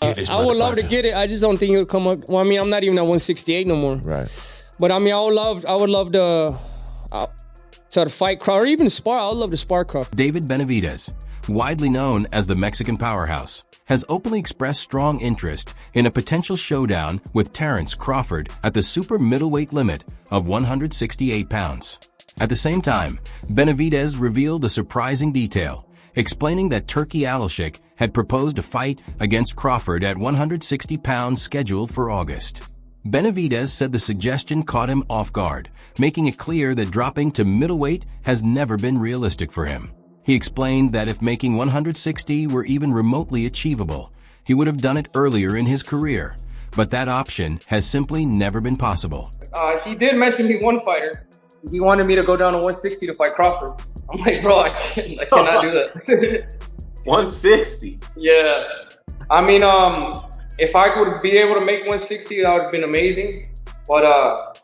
get this I would love to motherfucker. get it. I just don't think it would come up. Well, I mean, I'm not even at 168 no more. Right. But I mean, I would love to fight Crawford, or even spar. I would love to spar Crawford. David Benavidez, widely known as the Mexican powerhouse, has openly expressed strong interest in a potential showdown with Terence Crawford at the super middleweight limit of 168 pounds. At the same time, Benavidez revealed a surprising detail, explaining that Turkey Alashik had proposed a fight against Crawford at 160 pounds scheduled for August. Benavidez said the suggestion caught him off guard, making it clear that dropping to middleweight has never been realistic for him. He explained that if making 160 were even remotely achievable, he would have done it earlier in his career, but that option has simply never been possible. He did mention me one fighter. He wanted me to go down to 160 to fight Crawford. I'm like, bro, I cannot do that. 160. Yeah. I mean, if I could be able to make 160, that would have been amazing. But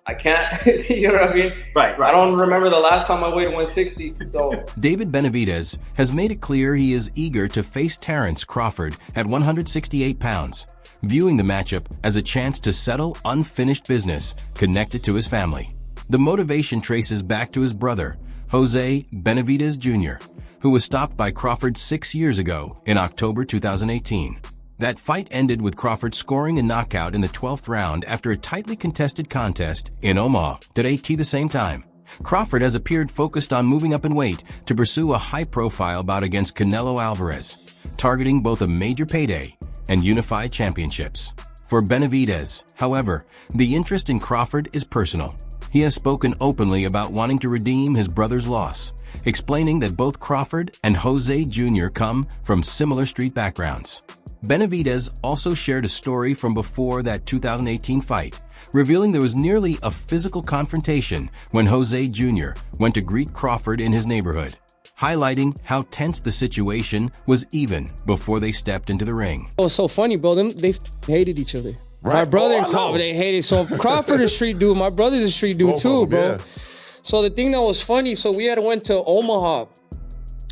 I can't. You know what I mean? Right. I don't remember the last time I weighed 160. So David Benavidez has made it clear he is eager to face Terence Crawford at 168 pounds, viewing the matchup as a chance to settle unfinished business connected to his family. The motivation traces back to his brother, Jose Benavidez Jr., who was stopped by Crawford 6 years ago in October 2018. That fight ended with Crawford scoring a knockout in the 12th round after a tightly contested contest in Omaha. Today, at the same time, Crawford has appeared focused on moving up in weight to pursue a high-profile bout against Canelo Alvarez, targeting both a major payday and unified championships. For Benavidez, however, the interest in Crawford is personal. He has spoken openly about wanting to redeem his brother's loss, explaining that both Crawford and Jose Jr. come from similar street backgrounds. Benavidez also shared a story from before that 2018 fight, revealing there was nearly a physical confrontation when Jose Jr. went to greet Crawford in his neighborhood, highlighting how tense the situation was even before they stepped into the ring. it was so funny, bro. They hated each other. Right. My brother and I know. Crawford, they hated. So Crawford is a street dude. My brother's a street dude Both too, of them, bro. yeah. So the thing that was funny, so we had went to Omaha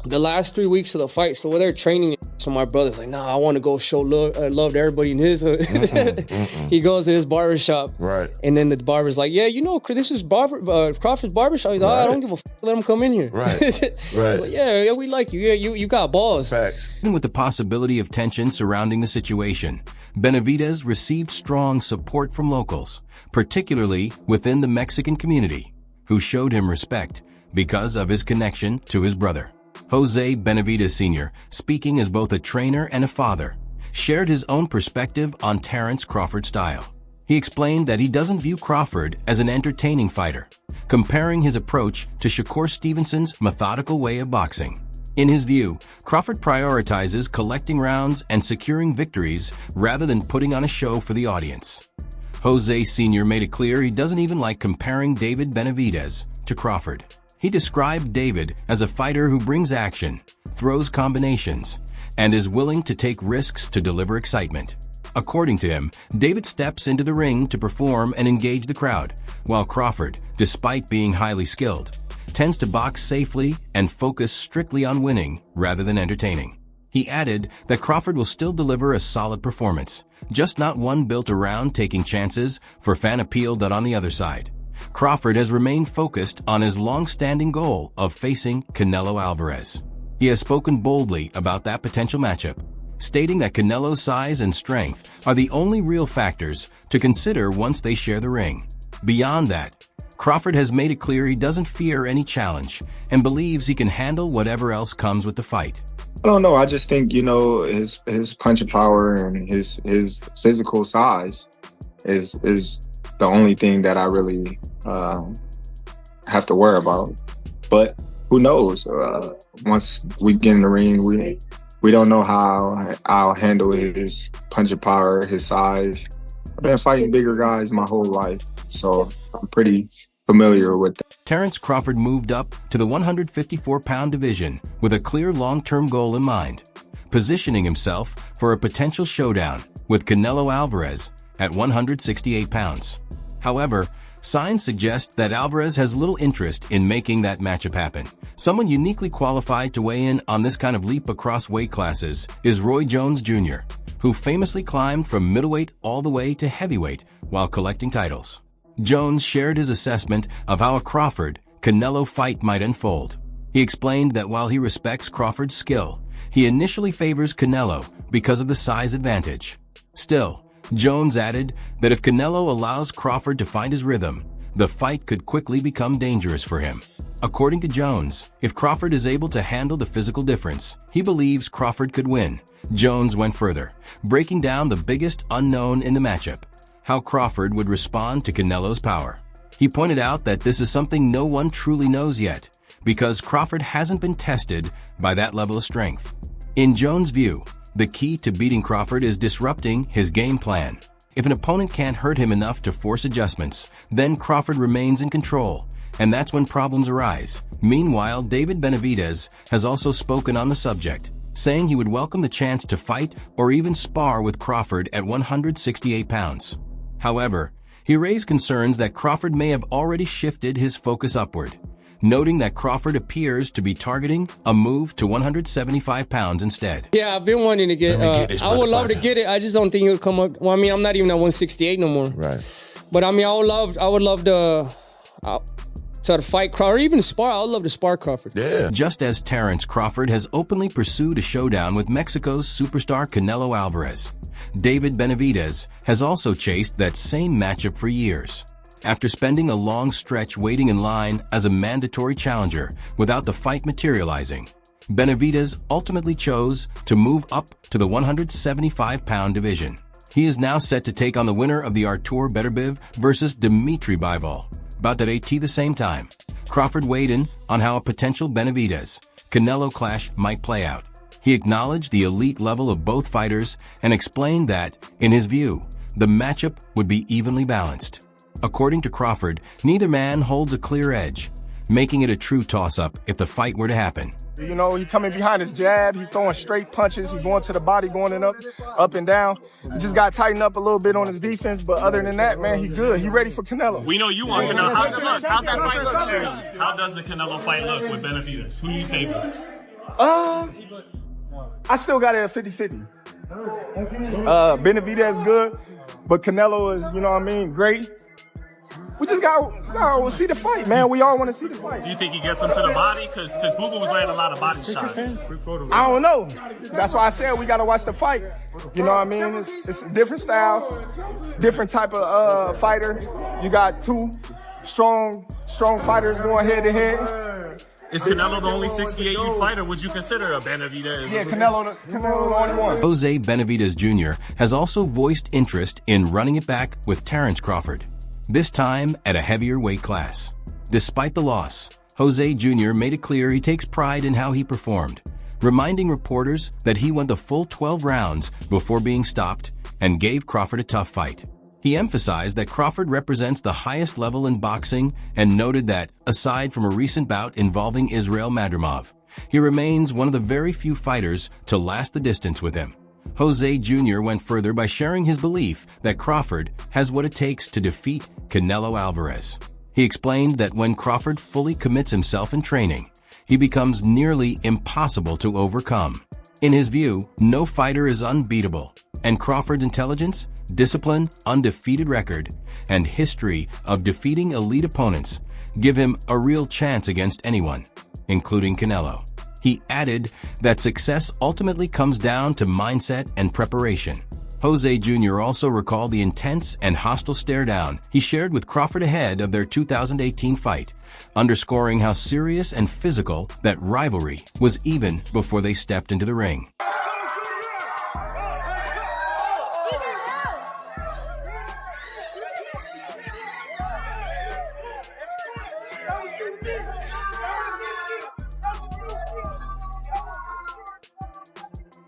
the last 3 weeks of the fight. So we're there training. So my brother's like, nah, I want to go show love to everybody in his hood. He goes to his barbershop. Right. And then the barber's like, yeah, you know, this is Crawford's barbershop. He's like, I don't give a f, let him come in here. Right. I was Right. like, yeah, we like you. Yeah, you got balls. Facts. Even with the possibility of tension surrounding the situation, Benavidez received strong support from locals, particularly within the Mexican community, who showed him respect because of his connection to his brother. Jose Benavidez Sr., speaking as both a trainer and a father, shared his own perspective on Terence Crawford's style. He explained that he doesn't view Crawford as an entertaining fighter, comparing his approach to Shakur Stevenson's methodical way of boxing. In his view, Crawford prioritizes collecting rounds and securing victories rather than putting on a show for the audience. Jose Sr. made it clear he doesn't even like comparing David Benavidez to Crawford. He described David as a fighter who brings action, throws combinations, and is willing to take risks to deliver excitement. According to him, David steps into the ring to perform and engage the crowd, while Crawford, despite being highly skilled, tends to box safely and focus strictly on winning rather than entertaining. He added that Crawford will still deliver a solid performance, just not one built around taking chances for fan appeal done on the other side. Crawford has remained focused on his long-standing goal of facing Canelo Alvarez. He has spoken boldly about that potential matchup, stating that Canelo's size and strength are the only real factors to consider once they share the ring. Beyond that, Crawford has made it clear he doesn't fear any challenge and believes he can handle whatever else comes with the fight. I don't know. I just think, you know, his punching power and his physical size is the only thing that I really have to worry about. But who knows? Once we get in the ring, we don't know how I'll handle his punching power, his size. I've been fighting bigger guys my whole life, so I'm pretty familiar with that. Terence Crawford moved up to the 154-pound division with a clear long-term goal in mind, positioning himself for a potential showdown with Canelo Alvarez at 168 pounds. However, signs suggest that Alvarez has little interest in making that matchup happen, Someone uniquely qualified to weigh in on this kind of leap across weight classes is Roy Jones Jr., who famously climbed from middleweight all the way to heavyweight while collecting titles. Jones shared his assessment of how a Crawford-Canelo fight might unfold. He explained that while he respects Crawford's skill, he initially favors Canelo because of the size advantage. Still, Jones added that if Canelo allows Crawford to find his rhythm, the fight could quickly become dangerous for him. According to Jones, if Crawford is able to handle the physical difference, he believes Crawford could win. Jones went further, breaking down the biggest unknown in the matchup: how Crawford would respond to Canelo's power. He pointed out that this is something no one truly knows yet, because Crawford hasn't been tested by that level of strength. In Jones' view, the key to beating Crawford is disrupting his game plan. If an opponent can't hurt him enough to force adjustments, then Crawford remains in control, and that's when problems arise. Meanwhile, David Benavidez has also spoken on the subject, saying he would welcome the chance to fight or even spar with Crawford at 168 pounds. However, he raised concerns that Crawford may have already shifted his focus upward, noting that Crawford appears to be targeting a move to 175 pounds instead. Yeah, I've been wanting to get, I would love to get it. I just don't think it would come up. Well, I mean, I'm not even at 168 no more. Right. But I mean, I would love to fight Crawford, or even spar. I would love to spar Crawford. Yeah. Just as Terence Crawford has openly pursued a showdown with Mexico's superstar Canelo Alvarez, David Benavidez has also chased that same matchup for years. After spending a long stretch waiting in line as a mandatory challenger without the fight materializing, Benavidez ultimately chose to move up to the 175-pound division. He is now set to take on the winner of the Artur Beterbiev versus Dmitry Bivol, bout at AT the same time. Crawford weighed in on how a potential Benavidez-Canelo clash might play out. He acknowledged the elite level of both fighters and explained that, in his view, the matchup would be evenly balanced. According to Crawford, neither man holds a clear edge, making it a true toss-up if the fight were to happen. You know, he coming behind his jab, he throwing straight punches, he going to the body, going in up and down. He just got to tighten up a little bit on his defense, but other than that, man, he good. He ready for Canelo. We know you want Canelo. How's it look? How's that fight look, Terence? How does the Canelo fight look with Benavidez? Who do you favor? I still got it at 50-50. Benavidez good, but Canelo is, you know what I mean, great. We just gotta see the fight, man. We all want to see the fight. Do you think he gets him to the body? Because Boo Boo was landing a lot of body shots. I don't know. That's why I said we gotta watch the fight. You know what I mean? It's a different style, different type of fighter. You got two strong fighters going head to head. Is Canelo the only 68U fighter? Would you consider a Benavidez? Yeah, Canelo the only one. Jose Benavidez Jr. has also voiced interest in running it back with Terence Crawford, this time at a heavier weight class. Despite the loss, Jose Jr. made it clear he takes pride in how he performed, reminding reporters that he went the full 12 rounds before being stopped and gave Crawford a tough fight. He emphasized that Crawford represents the highest level in boxing and noted that, aside from a recent bout involving Israel Madrimov, he remains one of the very few fighters to last the distance with him. Jose Jr. went further by sharing his belief that Crawford has what it takes to defeat Canelo Alvarez. He explained that when Crawford fully commits himself in training, he becomes nearly impossible to overcome. In his view, no fighter is unbeatable, and Crawford's intelligence, discipline, undefeated record, and history of defeating elite opponents give him a real chance against anyone, including Canelo. He added that success ultimately comes down to mindset and preparation. Jose Jr. also recalled the intense and hostile stare-down he shared with Crawford ahead of their 2018 fight, underscoring how serious and physical that rivalry was even before they stepped into the ring.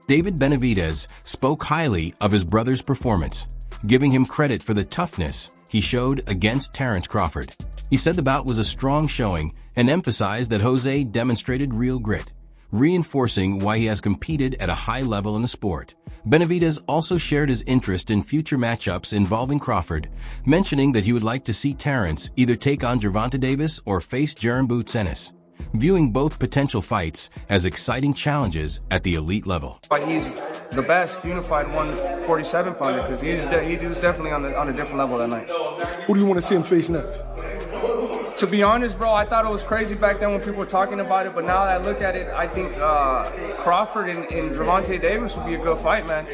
David Benavidez spoke highly of his brother's performance, giving him credit for the toughness he showed against Terence Crawford. He said the bout was a strong showing and emphasized that Jose demonstrated real grit, reinforcing why he has competed at a high level in the sport. Benavidez also shared his interest in future matchups involving Crawford, mentioning that he would like to see Terence either take on Gervonta Davis or face Jaron Boots Ennis. viewing both potential fights as exciting challenges at the elite level. But he's the best unified 147 pounder because he was definitely on a different level that night. Who do you want to see him face next? To be honest, bro, I thought it was crazy back then when people were talking about it, but now that I look at it, I think Crawford and Gervonta Davis would be a good fight, man.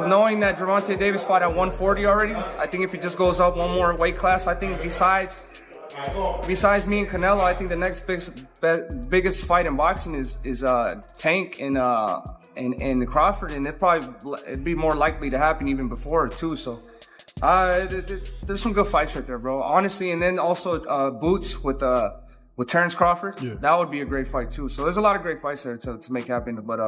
Knowing that Gervonta Davis fought at 140 already, I think if he just goes up one more weight class, I think besides me and Canelo, I think the next biggest fight in boxing is Tank and Crawford, and it'd be more likely to happen even before too. So there's some good fights right there, bro. Honestly, and then also Boots with Terence Crawford. Yeah. That would be a great fight too. So there's a lot of great fights there to make happen. But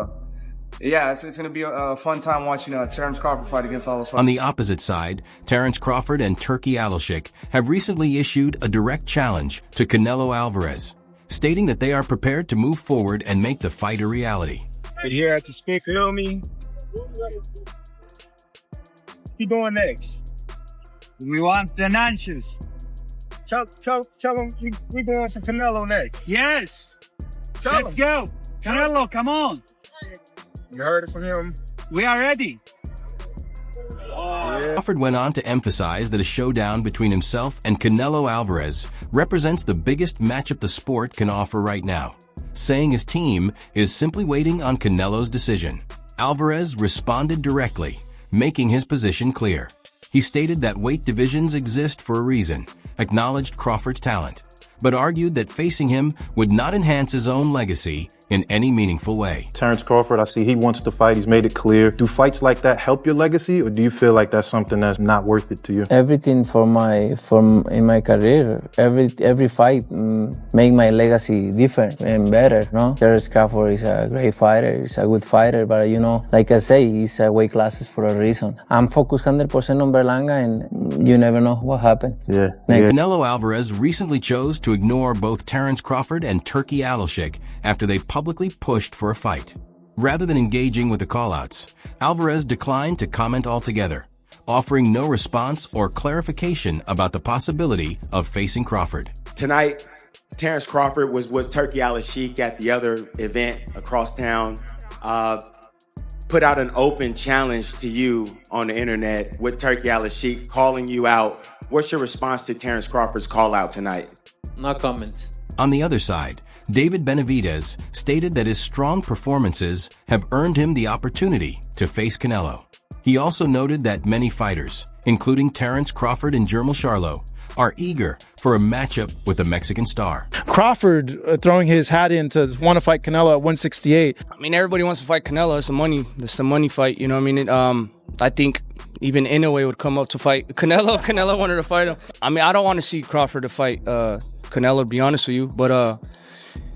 yeah, it's going to be a fun time watching Terence Crawford fight against all those fighters. On the opposite side, Terence Crawford and Turki Alashik have recently issued a direct challenge to Canelo Alvarez, stating that they are prepared to move forward and make the fight a reality. Here at the speak, feel me? What you doing next? We want financials. Tell them we going for Canelo next. Yes. Let's go. Canelo, come on. You heard it from him. We are ready. Crawford went on to emphasize that a showdown between himself and Canelo Alvarez represents the biggest matchup the sport can offer right now, saying his team is simply waiting on Canelo's decision. Alvarez responded directly, making his position clear. He stated that weight divisions exist for a reason, acknowledged Crawford's talent, but argued that facing him would not enhance his own legacy in any meaningful way. Terence Crawford, I see he wants to fight. He's made it clear. Do fights like that help your legacy, or do you feel like that's something that's not worth it to you? Everything in my career, every fight make my legacy different and better. No, Terence Crawford is a great fighter. He's a good fighter, but like I say, he's weight classes for a reason. I'm focused 100% on Berlanga, and you never know what happened. Yeah. Canelo Alvarez recently chose to ignore both Terence Crawford and Turki Alashik after they publicly pushed for a fight. Rather than engaging with the callouts, Alvarez declined to comment altogether, offering no response or clarification about the possibility of facing Crawford. Tonight, Terence Crawford was with Turki Alashik at the other event across town, put out an open challenge to you on the internet with Turki Alashik calling you out. What's your response to Terence Crawford's call out tonight? No comment. On the other side, David Benavidez stated that his strong performances have earned him the opportunity to face Canelo. He also noted that many fighters, including Terence Crawford and Jermall Charlo, are eager for a matchup with the Mexican star. Crawford throwing his hat in to want to fight Canelo at 168. I mean, everybody wants to fight Canelo. It's the money fight. You know what I mean? I think even Inoue would come up to fight Canelo. Canelo wanted to fight him. I mean, I don't want to see Crawford to fight Canelo, to be honest with you. But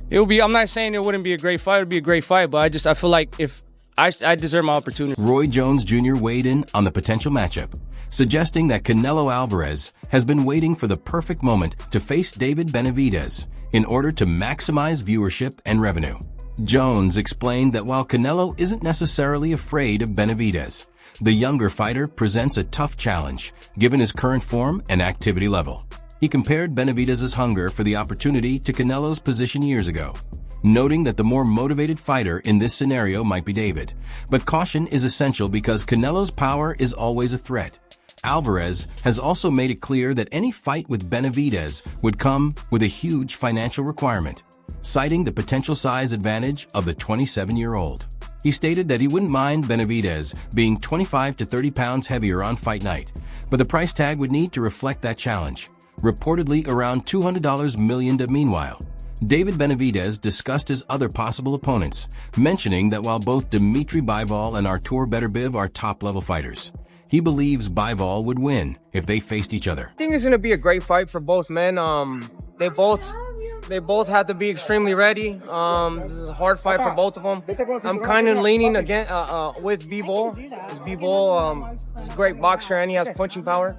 it would be. I'm not saying it wouldn't be a great fight. It would be a great fight. But I feel like if I deserve my opportunity. Roy Jones Jr. weighed in on the potential matchup, suggesting that Canelo Alvarez has been waiting for the perfect moment to face David Benavidez in order to maximize viewership and revenue. Jones explained that while Canelo isn't necessarily afraid of Benavidez, the younger fighter presents a tough challenge given his current form and activity level. He compared Benavidez's hunger for the opportunity to Canelo's position years ago, noting that the more motivated fighter in this scenario might be David, but caution is essential because Canelo's power is always a threat. Alvarez has also made it clear that any fight with Benavidez would come with a huge financial requirement, citing the potential size advantage of the 27-year-old. He stated that he wouldn't mind Benavidez being 25 to 30 pounds heavier on fight night, but the price tag would need to reflect that challenge, reportedly around $200 million. Meanwhile, David Benavidez discussed his other possible opponents, mentioning that while both Dimitri Bivol and Artur Beterbiev are top-level fighters, he believes Bivol would win if they faced each other. I think it's going to be a great fight for both men. They both have to be extremely ready. This is a hard fight for both of them. I'm kind of leaning with Bivol. Bivol is a great boxer and he has punching power.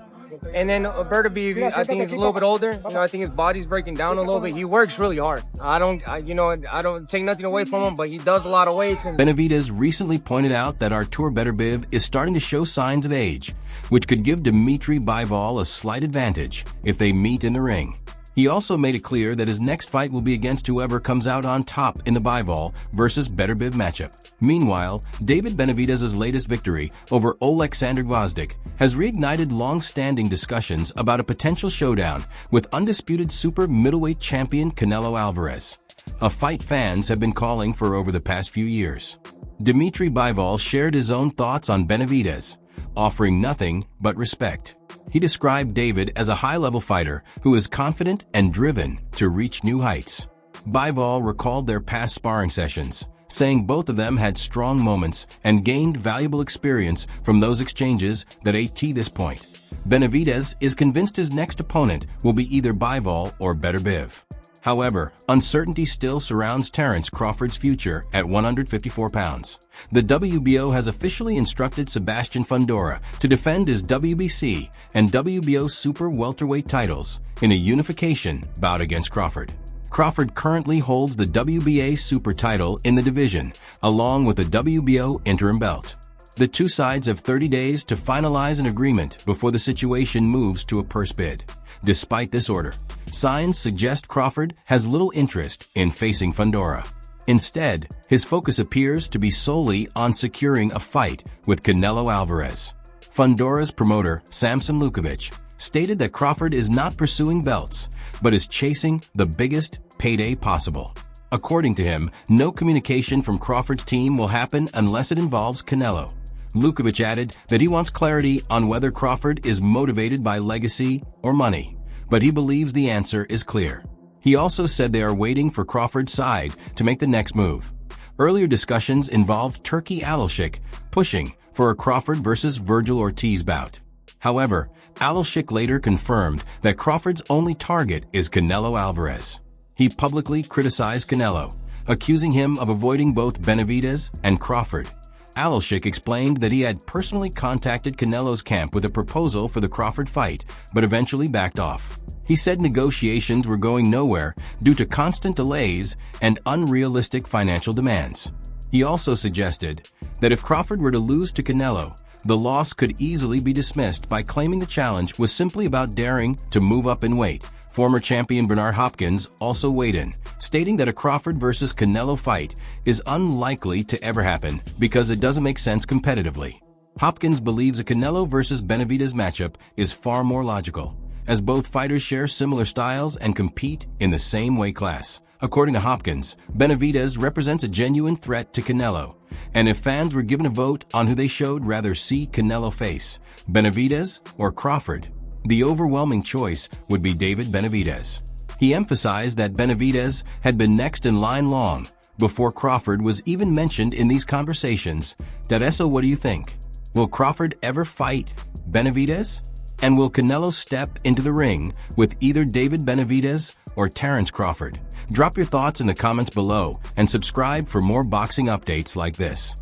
And then Beterbiev, I think he's a little bit older. I think his body's breaking down a little bit. He works really hard. I don't take nothing away from him, but he does a lot of weights. Benavidez recently pointed out that Artur Beterbiev is starting to show signs of age, which could give Dimitri Bivol a slight advantage if they meet in the ring. He also made it clear that his next fight will be against whoever comes out on top in the Bivol versus Beterbiev matchup. Meanwhile, David Benavidez' latest victory over Oleksandr Gvozdyk has reignited long-standing discussions about a potential showdown with undisputed super middleweight champion Canelo Alvarez, a fight fans have been calling for over the past few years. Dmitry Bivol shared his own thoughts on Benavidez, offering nothing but respect. He described David as a high-level fighter who is confident and driven to reach new heights. Bivol recalled their past sparring sessions, saying both of them had strong moments and gained valuable experience from those exchanges that at this point. Benavidez is convinced his next opponent will be either Bivol or Beterbiev. However, uncertainty still surrounds Terence Crawford's future at 154 pounds. The WBO has officially instructed Sebastian Fundora to defend his WBC and WBO super welterweight titles in a unification bout against Crawford. Crawford currently holds the WBA super title in the division, along with the WBO interim belt. The two sides have 30 days to finalize an agreement before the situation moves to a purse bid. Despite this order, signs suggest Crawford has little interest in facing Fundora. Instead, his focus appears to be solely on securing a fight with Canelo Alvarez. Fundora's promoter, Samson Lukovic, stated that Crawford is not pursuing belts, but is chasing the biggest payday possible. According to him, no communication from Crawford's team will happen unless it involves Canelo. Lukovic added that he wants clarity on whether Crawford is motivated by legacy or money, but he believes the answer is clear. He also said they are waiting for Crawford's side to make the next move. Earlier discussions involved Turkey Alashik pushing for a Crawford versus Virgil Ortiz bout. However, Alashik later confirmed that Crawford's only target is Canelo Alvarez. He publicly criticized Canelo, accusing him of avoiding both Benavidez and Crawford. Alashik explained that he had personally contacted Canelo's camp with a proposal for the Crawford fight, but eventually backed off. He said negotiations were going nowhere due to constant delays and unrealistic financial demands. He also suggested that if Crawford were to lose to Canelo, the loss could easily be dismissed by claiming the challenge was simply about daring to move up in weight. Former champion Bernard Hopkins also weighed in, stating that a Crawford versus Canelo fight is unlikely to ever happen because it doesn't make sense competitively. Hopkins believes a Canelo versus Benavidez matchup is far more logical, as both fighters share similar styles and compete in the same weight class. According to Hopkins, Benavidez represents a genuine threat to Canelo, and if fans were given a vote on who they showed rather see Canelo face, Benavidez or Crawford, the overwhelming choice would be David Benavidez. He emphasized that Benavidez had been next in line long before Crawford was even mentioned in these conversations. So what do you think? Will Crawford ever fight Benavidez? And will Canelo step into the ring with either David Benavidez or Terence Crawford? Drop your thoughts in the comments below and subscribe for more boxing updates like this.